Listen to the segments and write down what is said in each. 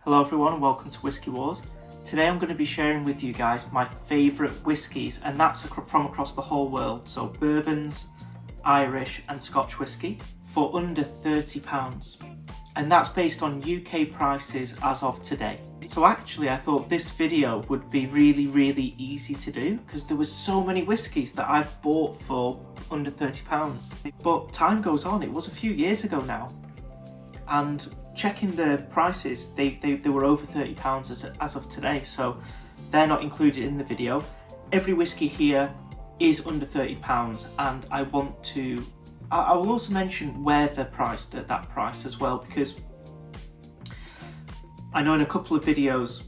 Hello everyone and welcome to WhiskyWars. Today I'm going to be sharing with you guys my favourite whiskies, and that's from across the whole world. So bourbons, Irish and Scotch whisky for under £30. And that's based on UK prices as of today. So actually I thought this video would be really easy to do because there was so many whiskies that I've bought for under £30. But time goes on, it was a few years ago now. And checking the prices, they were over £30 as of today, so they're not included in the video. Every whiskey here is under £30, and I will also mention where they're priced at that price as well, because I know in a couple of videos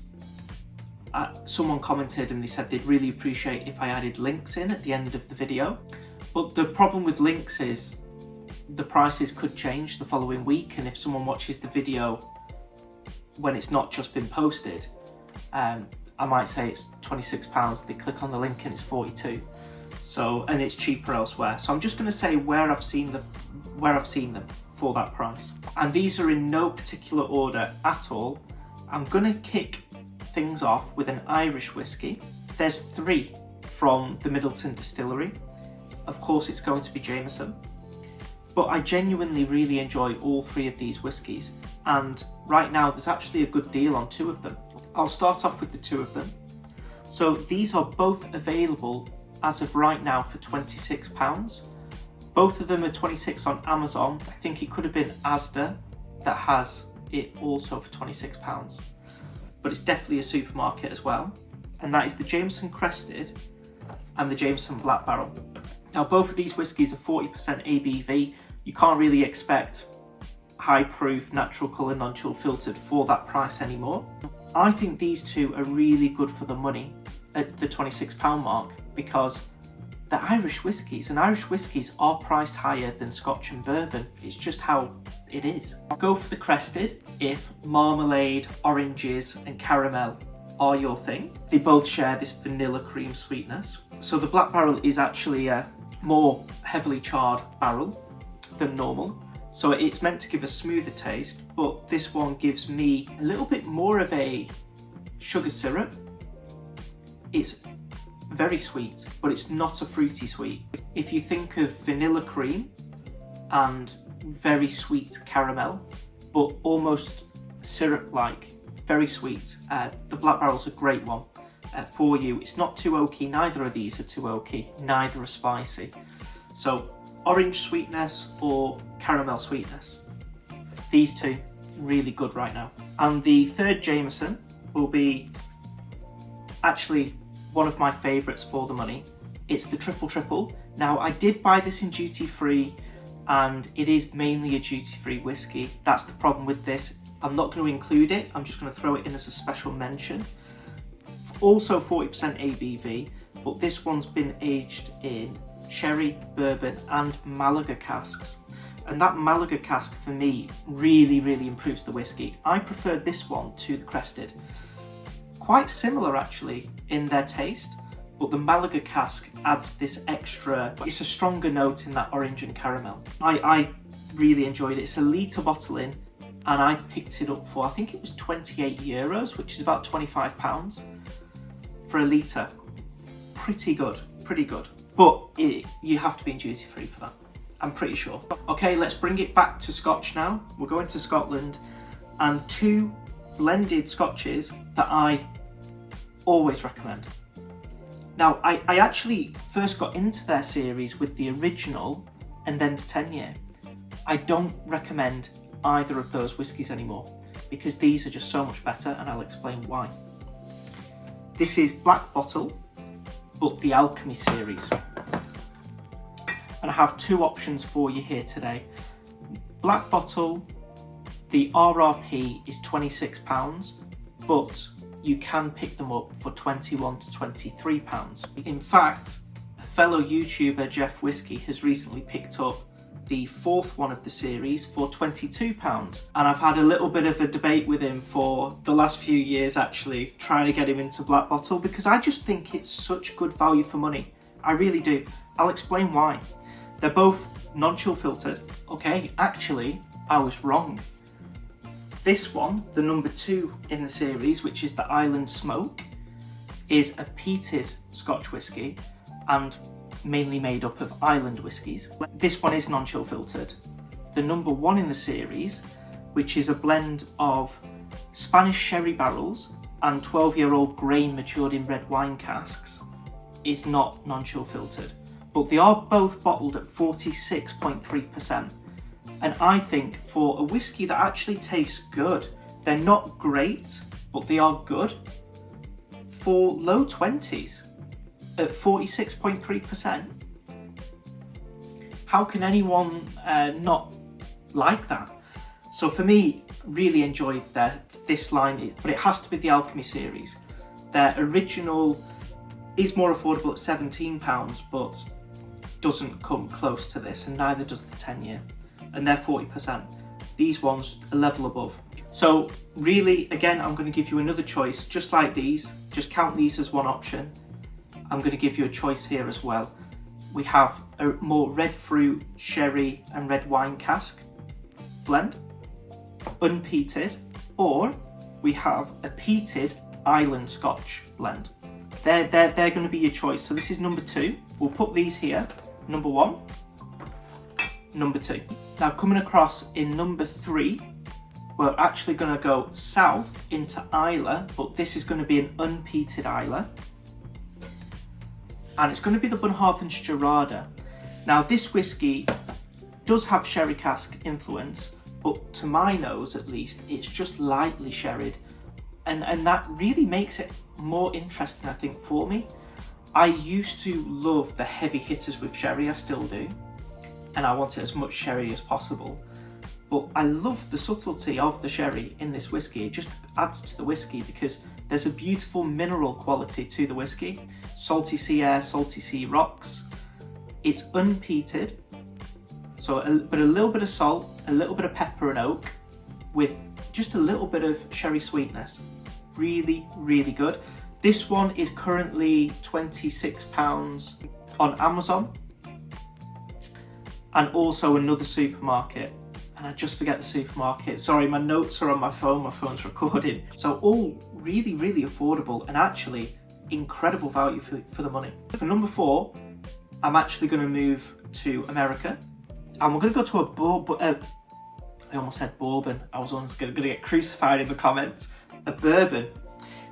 someone commented and they said they'd really appreciate if I added links in at the end of the video. But the problem with links is the prices could change the following week, and if someone watches the video when it's not just been posted, I might say it's £26, they click on the link and it's 42, and it's cheaper elsewhere. So I'm just going to say where I've seen them for that price, and these are in no particular order at all. I'm going to kick things off with an Irish whiskey. There's 3 from the Middleton distillery. Of course it's going to be Jameson. But I genuinely really enjoy all 3 of these whiskies, and right now there's actually a good deal on 2 of them. I'll start off with the 2 of them. So these are both available as of right now for £26. Both of them are 26 on Amazon. I think it could have been Asda that has it also for £26, but it's definitely a supermarket as well. And that is the Jameson Crested and the Jameson Black Barrel. Now both of these whiskies are 40% ABV. You can't really expect high proof, natural colour, non-chill filtered for that price anymore. I think these 2 are really good for the money at the £26 mark, because they're Irish whiskies, and Irish whiskies are priced higher than Scotch and bourbon. It's just how it is. Go for the Crested if marmalade, oranges and caramel are your thing. They both share this vanilla cream sweetness. So the Black Barrel is actually a more heavily charred barrel than normal, so it's meant to give a smoother taste, but this one gives me a little bit more of a sugar syrup. It's very sweet, but it's not a fruity sweet. If you think of vanilla cream and very sweet caramel, but almost syrup-like, very sweet, the Black Barrel's a great one for you. It's not too oaky, neither of these are too oaky, neither are spicy. So orange sweetness or caramel sweetness. These 2 really good right now. And the 3rd Jameson will be actually one of my favourites for the money. It's the Triple Triple. Now I did buy this in duty free, and it is mainly a duty free whiskey. That's the problem with this. I'm not going to include it, I'm just going to throw it in as a special mention. Also 40% ABV, but this one's been aged in sherry, bourbon and Malaga casks, and that Malaga cask for me really improves the whiskey. I prefer this one to the Crested. Quite similar actually in their taste, but the Malaga cask adds this extra, it's a stronger note in that orange and caramel. I really enjoyed it. It's a litre bottle in, and I picked it up for, I think it was €28, which is about £25 for a litre. Pretty good. But you have to be in duty free for that, I'm pretty sure. Okay, let's bring it back to Scotch now. We're going to Scotland, and 2 blended Scotches that I always recommend. Now, I actually first got into their series with the original and then the 10-year. I don't recommend either of those whiskies anymore because these are just so much better, and I'll explain why. This is Black Bottle, but the Alchemy series. And I have 2 options for you here today. Black Bottle, the RRP is £26, but you can pick them up for £21 to £23. In fact, a fellow YouTuber, Jeff Whisky, has recently picked up the 4th one of the series for £22, and I've had a little bit of a debate with him for the last few years actually, trying to get him into Black Bottle, because I just think it's such good value for money. I really do. I'll explain why. They're both non-chill filtered. Okay, actually I was wrong. This one, the number 2 in the series, which is the Island Smoke, is a peated Scotch whisky and mainly made up of island whiskies. This one is non-chill filtered. The number 1 in the series, which is a blend of Spanish sherry barrels and 12-year-old grain matured in red wine casks, is not non-chill filtered. But they are both bottled at 46.3%. And I think for a whiskey that actually tastes good, they're not great, but they are good, for low 20s at 46.3%, how can anyone not like that? So for me, really enjoyed this line, but it has to be the Alchemy series. Their original is more affordable at £17, but doesn't come close to this, and neither does the 10-year. And they're 40%. These ones a level above. So really, again, I'm going to give you another choice, just like these. Just count these as one option. I'm going to give you a choice here as well. We have a more red fruit, sherry and red wine cask blend, unpeated, or we have a peated island Scotch blend. They're going to be your choice. So this is number 2. We'll put these here. Number 1, number 2. Now coming across in number 3, we're actually going to go south into Islay, but this is going to be an unpeated Islay. And it's going to be the Bunhaven Gerada. Now this whiskey does have sherry cask influence, but to my nose at least, it's just lightly sherried. And that really makes it more interesting, I think, for me. I used to love the heavy hitters with sherry, I still do. And I want it as much sherry as possible. But I love the subtlety of the sherry in this whiskey. It just adds to the whiskey because there's a beautiful mineral quality to the whiskey. Salty sea air, salty sea rocks. It's unpeated, but a little bit of salt, a little bit of pepper and oak, with just a little bit of sherry sweetness. Really, really good. This one is currently £26 on Amazon, and also another supermarket. And I just forget the supermarket. Sorry, my notes are on my phone's recording. So all really, really affordable and actually incredible value for the money. For number 4, I'm actually going to move to America. And we're going to go to I almost said bourbon. I was almost going to get crucified in the comments. A bourbon.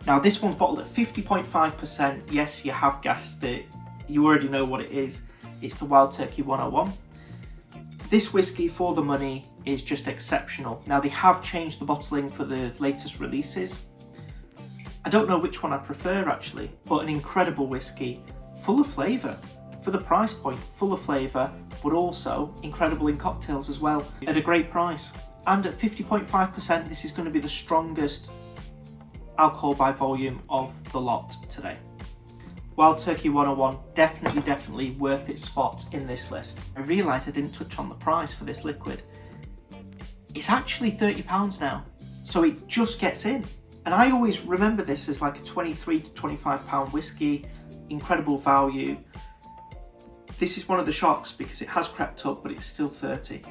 Now this one's bottled at 50.5%. Yes, you have guessed it. You already know what it is. It's the Wild Turkey 101. This whiskey, for the money, is just exceptional. Now they have changed the bottling for the latest releases. I don't know which one I prefer actually, but an incredible whiskey, full of flavour. For the price point, full of flavour, but also incredible in cocktails as well, at a great price. And at 50.5%, this is going to be the strongest alcohol by volume of the lot today. Wild Turkey 101, definitely worth its spot in this list. I realised I didn't touch on the price for this liquid. It's actually £30 now, so it just gets in. And I always remember this as like a £23 to £25 whiskey, incredible value. This is one of the shocks because it has crept up, but it's still 30.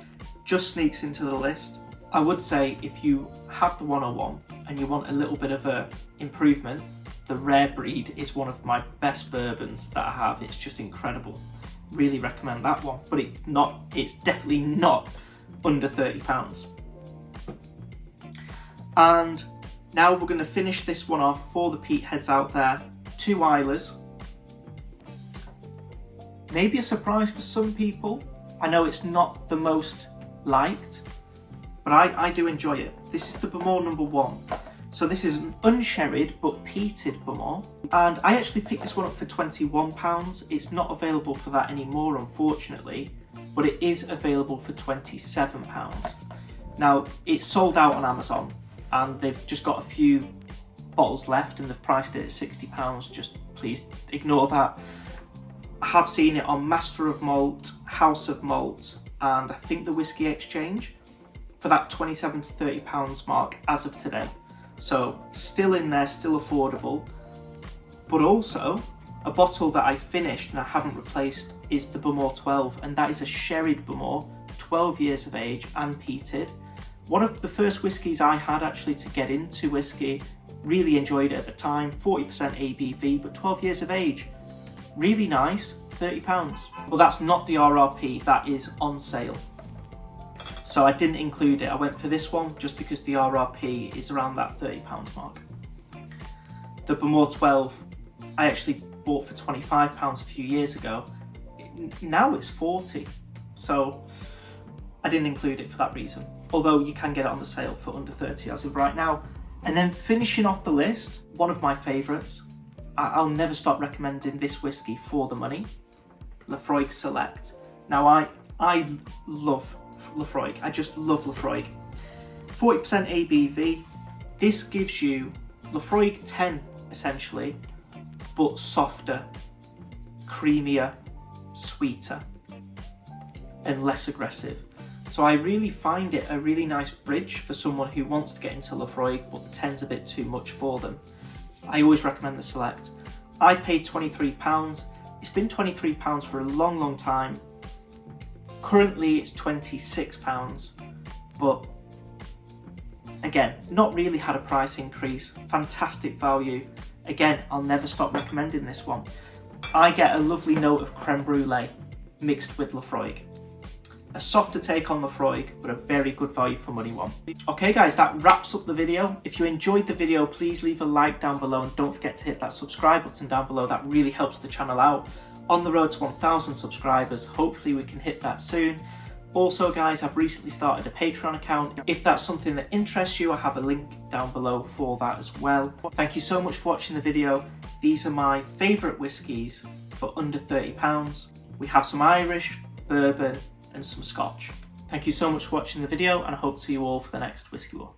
Just sneaks into the list. I would say if you have the 101 and you want a little bit of a improvement, the Rare Breed is one of my best bourbons that I have. It's just incredible. Really recommend that one, but it's definitely not under £30. And now we're going to finish this one off for the peat heads out there. 2 Islas. Maybe a surprise for some people. I know it's not the most liked, but I do enjoy it. This is the Bowmore number 1. So this is an unsherried but peated Bowmore. And I actually picked this one up for £21. It's not available for that anymore, unfortunately, but it is available for £27. Now, it's sold out on Amazon, and they've just got a few bottles left, and they've priced it at £60. Just please ignore that. I have seen it on Master of Malt, House of Malt, and I think the Whiskey Exchange for that £27 to £30 mark as of today. So still in there, still affordable, but also a bottle that I finished and I haven't replaced is the Bowmore 12, and that is a sherried Bowmore, 12 years of age and peated, One of the first whiskies I had actually to get into whiskey. Really enjoyed it at the time, 40% ABV, but 12 years of age. Really nice, £30. Well, that's not the RRP, that is on sale. So I didn't include it. I went for this one just because the RRP is around that £30 mark. The Bowmore 12, I actually bought for £25 a few years ago. Now it's 40, so I didn't include it for that reason. Although you can get it on the sale for under 30 as of right now. And then finishing off the list, one of my favourites. I'll never stop recommending this whiskey for the money. Laphroaig Select. Now I love Laphroaig. I just love Laphroaig. 40% ABV. This gives you Laphroaig 10 essentially, but softer, creamier, sweeter, and less aggressive. So I really find it a really nice bridge for someone who wants to get into Laphroaig but the 10's a bit too much for them. I always recommend the Select. I paid £23. It's been £23 for a long time. Currently it's £26, but again, not really had a price increase. Fantastic value. Again, I'll never stop recommending this one. I get a lovely note of creme brulee mixed with Laphroaig. A softer take on Laphroaig, but a very good value for money one. Okay guys, that wraps up the video. If you enjoyed the video, please leave a like down below and don't forget to hit that subscribe button down below. That really helps the channel out. On the road to 1,000 subscribers, hopefully we can hit that soon. Also guys, I've recently started a Patreon account. If that's something that interests you, I have a link down below for that as well. Thank you so much for watching the video. These are my favourite whiskies for under £30. We have some Irish, bourbon, and some Scotch. Thank you so much for watching the video, and I hope to see you all for the next Whiskey War.